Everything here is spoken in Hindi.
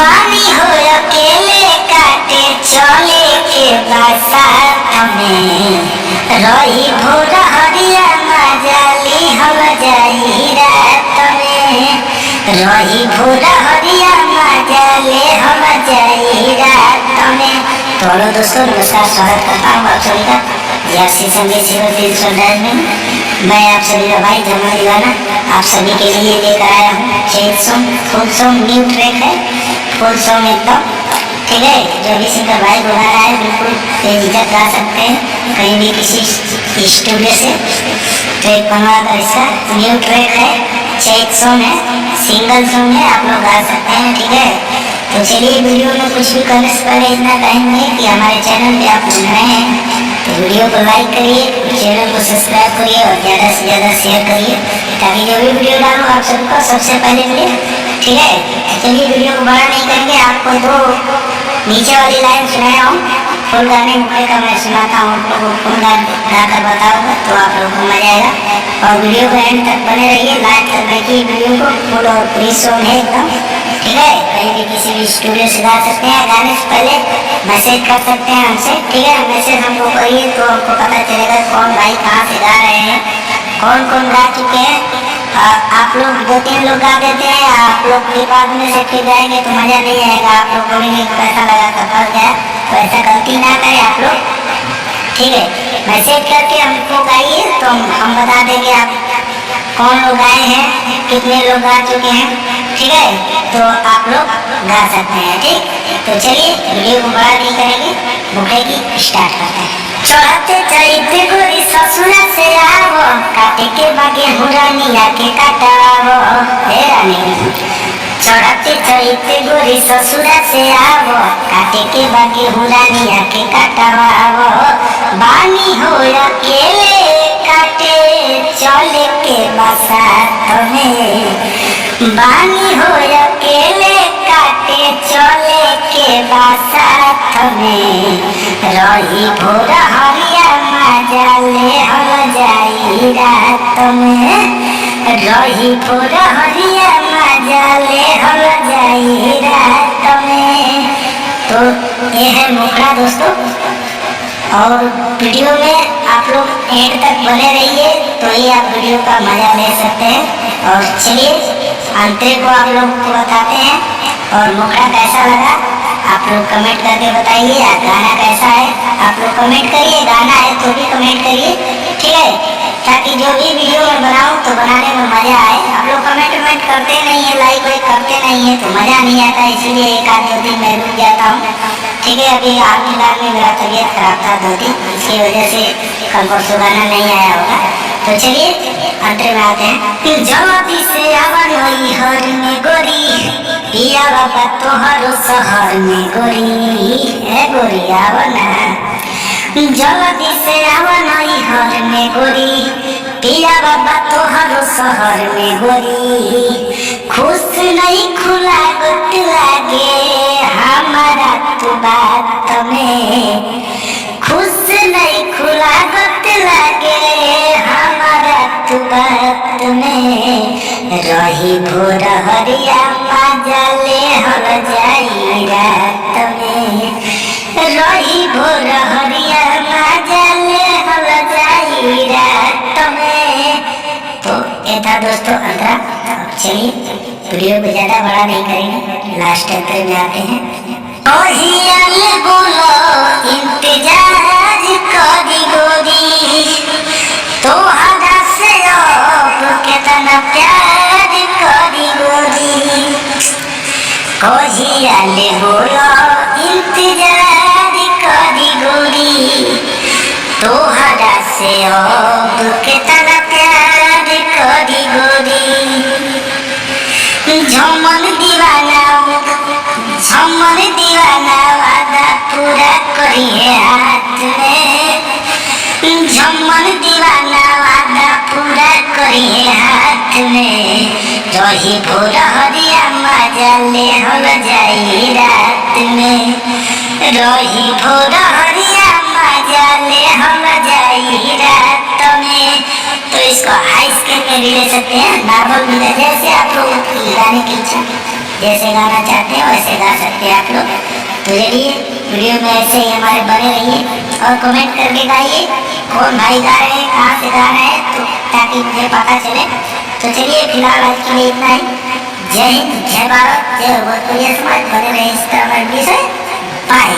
बानी हो अकेले काटे चले के बरसात में रही भोर हरिया मजाली हम जाई रात में रही भोर हरिया मजाले हम जाई रात में। तो हेलो दोस्तों, नमस्कार, स्वागत करता हूँ आप सभी का यासी संदेश में। मैं आप सभी का भाई जमा दीवाना आप सभी के लिए लेकर आया हूँ चेत song, full song, new track है, फुल सॉन्ग एकदम ठीक है। जो भी सिंगर भाई बुला रहा है बिल्कुल बेझिझक गा सकते हैं कहीं भी किसी स्टूडियो से ट्रैक बनवा कर। इसका न्यू ट्रैक है, चेत सॉन्ग है, सिंगल सॉन्ग है, आप लोग गा सकते हैं ठीक है। तो चलिए वीडियो में कुछ भी करने से पहले इतना कहेंगे कि हमारे चैनल पे आप लोग नए हैं तो वीडियो को लाइक करिए, चैनल को सब्सक्राइब करिए और ज़्यादा से ज़्यादा शेयर करिए ताकि जो भी वीडियो डालूँ आप सबको सबसे पहले मिले ठीक है। चलिए वीडियो को बड़ा नहीं करेंगे, आपको दो नीचे वाली लाइन सुनाया हूँ, फुल गाने मुझे का मैं सुनाता हूँ, आप लोगों को फुल गा कर बताऊँगा तो आप लोगों को मजा आएगा। और वीडियो को एंड तक बने रहिए, लास्ट तक देखिए वीडियो को, फुल और फ्री सॉन्ग है एकदम ठीक है। कहीं भी किसी भी स्टूडियो से गा सकते हैं, गाने से पहले मैसेज कर सकते हैं हमसे ठीक है। मैसेज हमको करिए तो हमको पता चलेगा कौन भाई कहाँ से गा रहे हैं, कौन कौन गा चुके हैं। आप लोग 2-3 लोग गा देते हैं, आप लोग के बाद में से फिर गाएंगे तो मज़ा नहीं आएगा। आप लोग बोलेंगे पैसा लगा कर फंस गया, तो ऐसा गलती ना करें आप लोग ठीक है। मैसेज करके हमको गाइए तो हम बता देंगे आप कौन लोग आए हैं, कितने लोग गा चुके हैं ठीक है। तो आप लोग गा सकते हैं ठीक। तो चलिए वीडियो को बड़ा नहीं करेंगे, बुके की स्टार्ट करते हैं। चढ़ते चढ़ते गोरी ससुरा से आवो, काटे के बागे हुरानिया के काटावो हे रानी। चढ़ते चढ़ते गोरी ससुरा से आवो, काटे के बागे हुरानिया के काटावो। बानी हो अकेले काटे चले के बरसात में, बानी हो अकेले काटे चले के बरसात में। रही भोर हरिया मजाले हम जाई रात में, रही भोर हरिया मजाले हम जाई रात में। तो ये है मुखड़ा दोस्तों, और वीडियो में आप लोग एंड तक बने रहिए तो ही आप वीडियो का मजा ले सकते हैं। और चलिए अंतरे को आप लोगों को बताते हैं और मुखड़ा कैसा लगा आप लोग कमेंट करके बताइए। गाना कैसा है आप लोग कमेंट करिए, गाना है तो भी कमेंट करिए ठीक है, ताकि जो भी वीडियो मैं बनाऊँ तो बनाने में मज़ा आए। आप लोग कमेंट करते नहीं है, लाइक वाइक करते नहीं है तो मज़ा नहीं आता, इसीलिए एक आध 2 दिन मैं रुक जाता हूँ ठीक है। अभी हाल फिलहाल में मेरा तबीयत खराब था 2 दिन, इसकी वजह से कल परसों गाना नहीं आया होगा। तो चलिए अंतरे में आते हैं। जल्दी से आवन होई हर में गोरी, पिया बाबा तोहरो शहर में गोरी है गोरी आवना। जल्दी से आवन होई हर में गोरी, पिया बाबा तोहरो शहर में गोरी। खुश नहीं खुला गुट लागे हमारा तू बात में, खुश नहीं खुला गुट लागे हमारा तू बात में। रही भोर हरिया मजाले हम जाई रात में, रही भोर हरिया मजाले हम जाई रात में। तो ये था दोस्तों अंतरा। चलिए वीडियो को ज़्यादा बड़ा नहीं करेंगे, लास्ट अंतरे में आते हैं। बोलो इंतजार करी गोरी, तोहरा से अब कितना प्यार करी गोरी। कहियाले बोलो इंतजार करी गोरी, तोहरा से अब कितना प्यार करी गोरी। झमन दीवाना वादा पूरा करिए हाथ में, झमन दीवाना वादा पूरा करिए हाथ में। रही भोर हरिया मजाले हम जाई रात में, रही भोर हरिया मजाले हम जाई रात में। तो इसको हाई स्केल में भी ले सकते हैं, नॉर्मल भी, जैसे आप लोग गाने की इच्छा। जैसे गाना चाहते हैं वैसे गा सकते हैं आप लोग। तो चलिए वीडियो में ऐसे ही हमारे बने रहिए और कमेंट करके गाइए कौन भाई गा रहे हैं, कहाँ से गा रहे हैं, तो ताकि मुझे पता चले। तो चलिए फिलहाल आज के लिए इतना ही। जय हिंद, जय भारत, जय भोजपुरी समाज। बने रहे इस तरह बाय।